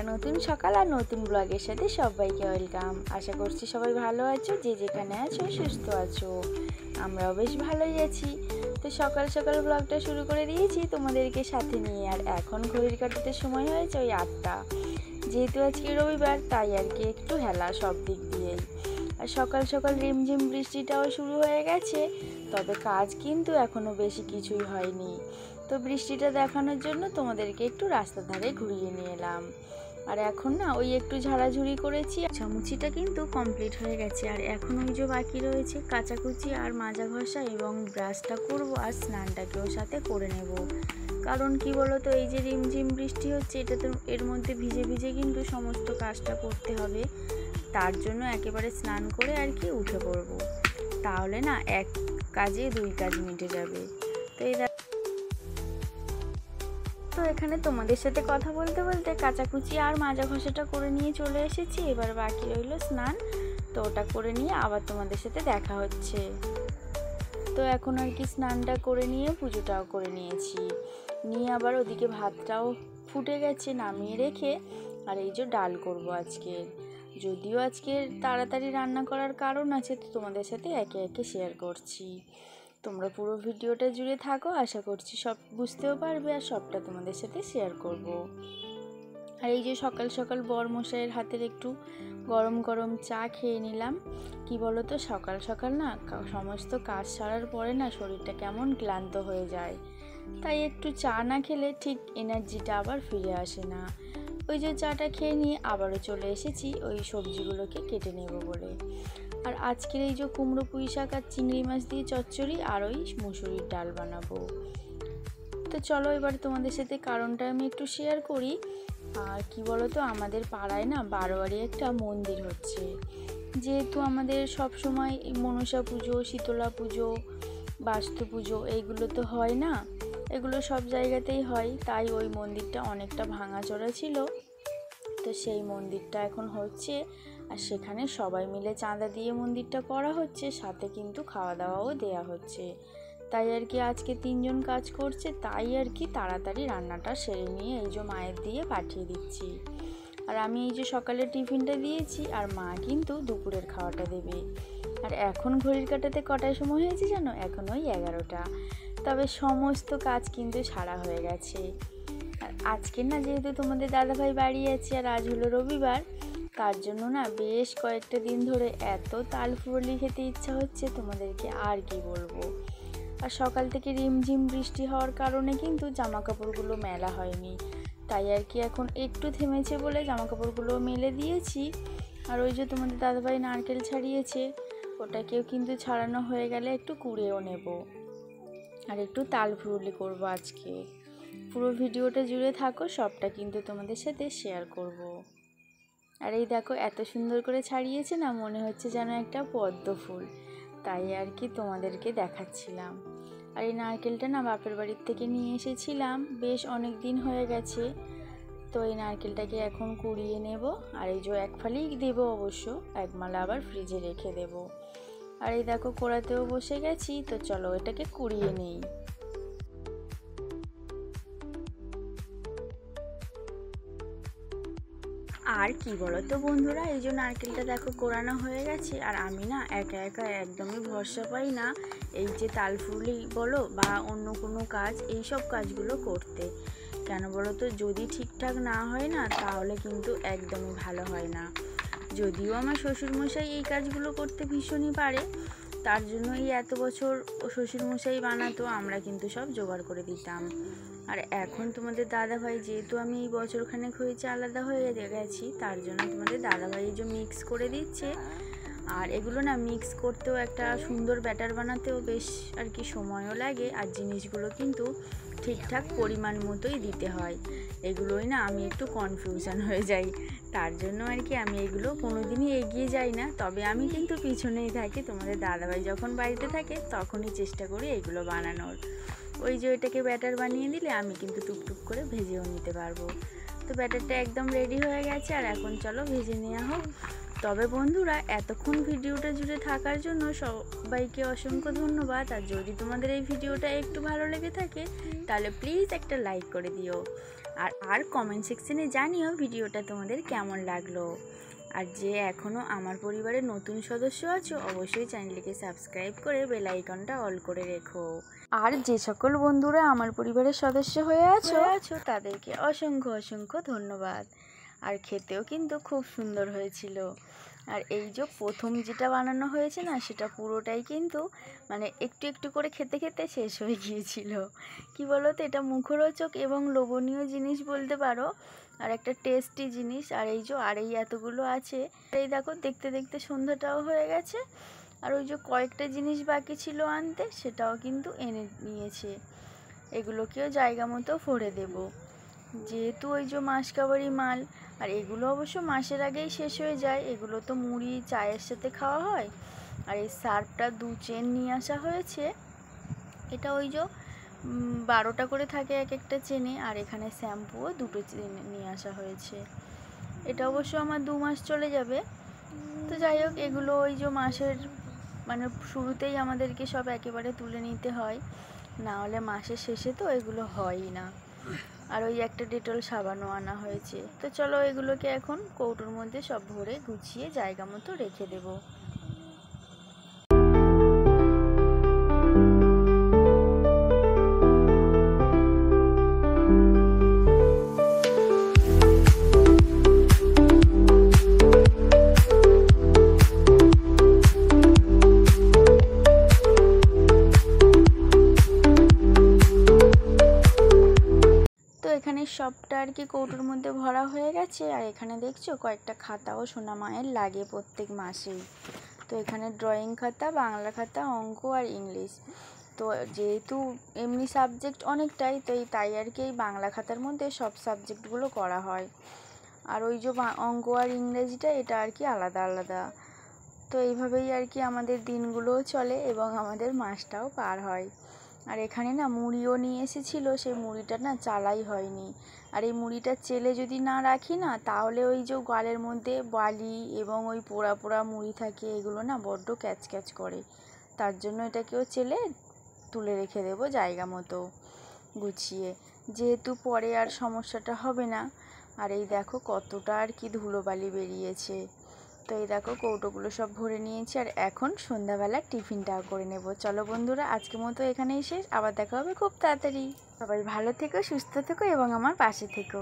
নতুন সকাল আর নতুন ব্লগের সাথে সবাইকে ওয়েলকাম। আশা করছি সবাই ভালো আছো, যে যেখানে আছো সুস্থ আছো। আমরাও বেশ ভালোই আছি। তো সকাল সকাল ব্লগটা শুরু করে দিয়েছি তোমাদেরকে সাথে নিয়ে। আর এখন ঘড়ির কাঁটাতে সময় হয়েছে ওই 8টা। যেহেতু আজকে রবিবার তাই আর কি একটু হেলা সব দিক দিয়েই। আর সকাল সকাল রিমঝিম বৃষ্টিটাও শুরু হয়ে গেছে, তবে কাজ কিন্তু এখনও বেশি কিছুই হয়নি। তো বৃষ্টিটা দেখানোর জন্য তোমাদেরকে একটু রাস্তার ধারে ঘুরিয়ে নিয়ে এলাম। আর এখন না ওই একটু ঝাড়াঝুড়ি করেছি, চামুচিটা কিন্তু কমপ্লিট হয়ে গেছে। আর এখন ওই যে বাকি রয়েছে কাচাকুচি আর মাজা ঘষা, এবং ব্রাশটা করব আর স্নানটাকেও সাথে করে নেব। কারণ কি বলো তো, এই যে রিমঝিম বৃষ্টি হচ্ছে, এটা তো এর মধ্যে ভিজে ভিজে কিন্তু সমস্ত কাজটা করতে হবে। তার জন্য একেবারে স্নান করে আর কি উঠে পড়ব, তাহলে না এক কাজে দুই কাজ মিটে যাবে। তো এখানে তোমাদের সাথে কথা বলতে বলতে কাচাকুচি আর মাজা ঘষাটা করে নিয়ে চলে এসেছি। এবার বাকি রইল স্নান, তো ওটা করে নিয়ে আবার তোমাদের সাথে দেখা হচ্ছে। তো এখন আর কি স্নানটা করে নিয়ে পুজোটাও করে নিয়েছি, নিয়ে আবার ওদিকে ভাতটাও ফুটে গেছে, নামিয়ে রেখে আর এই যে ডাল করব আজকে। যদিও আজকে তাড়াতাড়ি রান্না করার কারণ আছে, তো তোমাদের সাথে একে একে শেয়ার করছি। তোমরা পুরো ভিডিওটা জুড়ে থাকো, আশা করছি সব বুঝতেও পারবে আর সবটা তোমাদের সাথে শেয়ার করব। আর এই যে সকাল সকাল বরমশাইয়ের হাতের একটু গরম গরম চা খেয়ে নিলাম। কি বলো তো, সকাল সকাল না সমস্ত কাজ সারার পরে না শরীরটা কেমন ক্লান্ত হয়ে যায়, তাই একটু চা না খেলে ঠিক এনার্জিটা আবার ফিরে আসে না। ওই যে চাটা খেয়ে নিয়ে আবারও চলে এসেছি ওই সবজিগুলোকে কেটে নেব বলে। আর আজকের এই যে কুমড়ো পুঁই শাক আর চিংড়ি মাছ দিয়ে চচ্চড়ি আর ওই মুসুরির ডাল বানাবো। তো চলো এবার তোমাদের সাথে কারণটা আমি একটু শেয়ার করি। আর কি বলো তো, আমাদের পাড়ায় না বারোয়ারি একটা মন্দির হচ্ছে। যেহেতু আমাদের সব সময় মনসা পুজো, শীতলা পুজো, বাস্তু পুজো এইগুলো তো হয় না, এগুলো সব জায়গাতেই হয়, তাই ওই মন্দিরটা অনেকটা ভাঙাচোরা ছিল। তো সেই মন্দিরটা এখন হচ্ছে, আর সেখানে সবাই মিলে চাঁদা দিয়ে মন্দিরটা করা হচ্ছে, সাথে কিন্তু খাওয়া দাওয়াও দেয়া হচ্ছে। তাই আর কি আজকে 3জন কাজ করছে, তাই আর কি তাড়াতাড়ি রান্নাটা সেরে নিয়ে এই যে মায়ের দিয়ে পাঠিয়ে দিচ্ছি। আর আমি এই যে সকালে টিফিনটা দিয়েছি, আর মা কিন্তু দুপুরের খাওয়াটা দেবে। আর এখন ঘড়ির কাঁটাতে কটার সময় হয়েছে জানো? এখন ওই 11টা। তবে সমস্ত কাজ কিন্তু সারা হয়ে গেছে। আর আজকে না যেহেতু তোমাদের দাদাভাই বাড়ি আছে আর আজ হলো রবিবার, তার জন্য না বেশ কয়েকটা দিন ধরে এত তাল ফুরলি খেতে ইচ্ছা হচ্ছে তোমাদেরকে আর কি বলবো। আর সকাল থেকে রিমঝিম বৃষ্টি হওয়ার কারণে কিন্তু জামা কাপড়গুলো মেলা হয়নি, তাই আর কি এখন একটু থেমেছে বলে জামা কাপড়গুলো মেলে দিয়েছি। আর ওই যে তোমাদের দাদাভাই নারকেল ছাড়িয়েছে, ওটাকেও কিন্তু ছাড়ানো হয়ে গেলে একটু কুড়েও নেব, আর একটু তাল ফুরলি করবো আজকে। পুরো ভিডিওটা জুড়ে থাকো, সবটা কিন্তু তোমাদের সাথে শেয়ার করব। আর এই দেখো এত সুন্দর করে ছাড়িয়েছে না, মনে হচ্ছে যেন একটা পদ্ম ফুল, তাই আর কি তোমাদেরকে দেখাচ্ছিলাম। আর এই নারকেলটা না বাপের বাড়ির থেকে নিয়ে এসেছিলাম, বেশ অনেক দিন হয়ে গেছে। তো এই নারকেলটাকে এখন কুড়িয়ে নেব, আর এই যে এক ফালি দেবো অবশ্য, এক মালা আবার ফ্রিজে রেখে দেব। আর এই দেখো কোড়াতেও বসে গেছি, তো চলো এটাকে কুড়িয়ে নেই। আর কি বলো তো বন্ধুরা, এই যে নারকেলটা দেখো কোরানো হয়ে গেছে, আর আমি না একা একা একদমই ভরসা পাই না এই যে তালফুলি বলো বা অন্য কোনো কাজ, এই সব কাজগুলো করতে। কেন বলো তো, যদি ঠিকঠাক না হয় না তাহলে কিন্তু একদমই ভালো হয় না। যদিও আমার শ্বশুরমশাই এই কাজগুলো করতে ভীষণই পারে, তার জন্যই এত বছর শ্বশুরমশাই বানাতো, আমরা কিন্তু সব জোগাড় করে দিতাম। আর এখন তোমাদের দাদাভাই, যেহেতু আমি এই বছরখানেক হয়েছে আলাদা হয়ে গেছি, তার জন্য তোমাদের দাদাভাই যে মিক্স করে দিচ্ছে। আর এগুলো না মিক্স করতেও একটা সুন্দর ব্যাটার বানাতেও বেশ আর কি সময়ও লাগে, আর জিনিসগুলো কিন্তু ঠিকঠাক পরিমাণ মতোই দিতে হয়। এগুলোই না আমি একটু কনফিউশন হয়ে যাই, তার জন্য আর কি আমি এগুলো কোনো দিনই এগিয়ে যাই না। তবে আমি কিন্তু পিছনেই থাকি, তোমাদের দাদাভাই যখন বাড়িতে থাকে তখনই চেষ্টা করি এগুলো বানানোর। ওই যে ওইটাকে ব্যাটার বানিয়ে দিলে আমি কিন্তু টুকটুক করে ভেজেও নিতে পারবো। তো ব্যাটারটা একদম রেডি হয়ে গেছে, আর এখন চলো ভেজে নেওয়া হোক। তবে বন্ধুরা, এতক্ষণ ভিডিওটা জুড়ে থাকার জন্য সবাইকে অসংখ্য ধন্যবাদ। আর যদি তোমাদের এই ভিডিওটা একটু ভালো লেগে থাকে তাহলে প্লিজ একটা লাইক করে দিও। আর কমেন্ট সেকশনে জানিও ভিডিওটা তোমাদের কেমন লাগলো। আর যে এখনও আমার পরিবারের নতুন সদস্য আছো অবশ্যই চ্যানেলটিকে সাবস্ক্রাইব করে বেল আইকনটা অল করে রেখো। আর যে সকল বন্ধুরা আমার পরিবারের সদস্য হয়ে আছো তাদেরকে অসংখ্য অসংখ্য ধন্যবাদ। আর খেতেও কিন্তু খুব সুন্দর হয়েছিল। আর এই যে প্রথম যেটা বানানো হয়েছে না সেটা পুরোটাই কিন্তু মানে একটু একটু করে খেতে খেতে শেষ হয়ে গিয়েছিল। কি বলো তো, এটা মুখরোচক এবং লোভনীয় জিনিস বলতে পারো, আর একটা টেস্টি জিনিস। আর এই যে আর এই এতগুলো আছে, এই দেখো দেখতে দেখতে সন্ধ্যাটাও হয়ে গেছে। আর ওই যে কয়েকটা জিনিস বাকি ছিল আনতে, সেটাও কিন্তু এনে নিয়েছে। এগুলোকেও জায়গা মতো ভরে দেবো, যেহেতু ওই যে মাসকাবারি মাল। আর এগুলো অবশ্য মাসের আগেই শেষ হয়ে যায়। এগুলো তো মুড়ি চায়ের সাথে খাওয়া হয়। আর এই সার্ফটা 2 চেন নিয়ে আসা হয়েছে। এটা ওই যে 12টা করে থাকে এক একটা চেনে। আর এখানে শ্যাম্পুও 2টো চেন নিয়ে আসা হয়েছে। এটা অবশ্য আমার 2 মাস চলে যাবে। তো যাই হোক, এগুলো ওই যে মাসের মানে শুরুতেই আমাদেরকে সব একেবারে তুলে নিতে হয়, না হলে মাসের শেষে তো এগুলো হয়ই না। আর ওই একটা ডেটল সাবানও আনা হয়েছে। তো চলো এগুলোকে এখন কৌটোর মধ্যে সব ভরে গুছিয়ে জায়গা মতো রেখে দেবো। এখানে সবটা আর কি কৌটোর মধ্যে ভরা হয়ে গেছে। আর এখানে দেখছো কয়েকটা খাতাও সোনা মায়ের লাগে প্রত্যেক মাসেই। তো এখানে ড্রয়িং খাতা, বাংলা খাতা, অঙ্ক আর ইংলিশ। তো যেহেতু এমনি সাবজেক্ট অনেকটাই, তো তাই আর কি এই বাংলা খাতার মধ্যে সব সাবজেক্টগুলো করা হয়। আর ওই যে অঙ্ক আর ইংরেজিটা এটা আর কি আলাদা আলাদা। তো এইভাবেই আর কি আমাদের দিনগুলোও চলে এবং আমাদের মাসটাও পার হয়। আর এখানে না মুড়িও নিয়ে এসেছিলো, সেই মুড়িটা না চালাই হয়নি। আর এই মুড়িটা চেলে যদি না রাখি না, তাহলে ওই যে গালের মধ্যে বালি এবং ওই পোড়া পোড়া মুড়ি থাকে, এগুলো না বড্ড ক্যাচ ক্যাচ করে। তার জন্য এটাকেও চেলে তুলে রেখে দেবো জায়গা মতো গুছিয়ে, যেহেতু পরে আর সমস্যাটা হবে না। আর এই দেখো কতটা আর কি ধুলোবালি বেরিয়েছে। তো এই দেখো কৌটোগুলো সব ভরে নিয়েছি। আর এখন সন্ধ্যাবেলার টিফিনটাও করে নেব। চলো বন্ধুরা, আজকের মতো এখানেই শেষ। আবার দেখা হবে খুব তাড়াতাড়ি। সবাই ভালো থেকো, সুস্থ থেকো এবং আমার পাশে থেকো।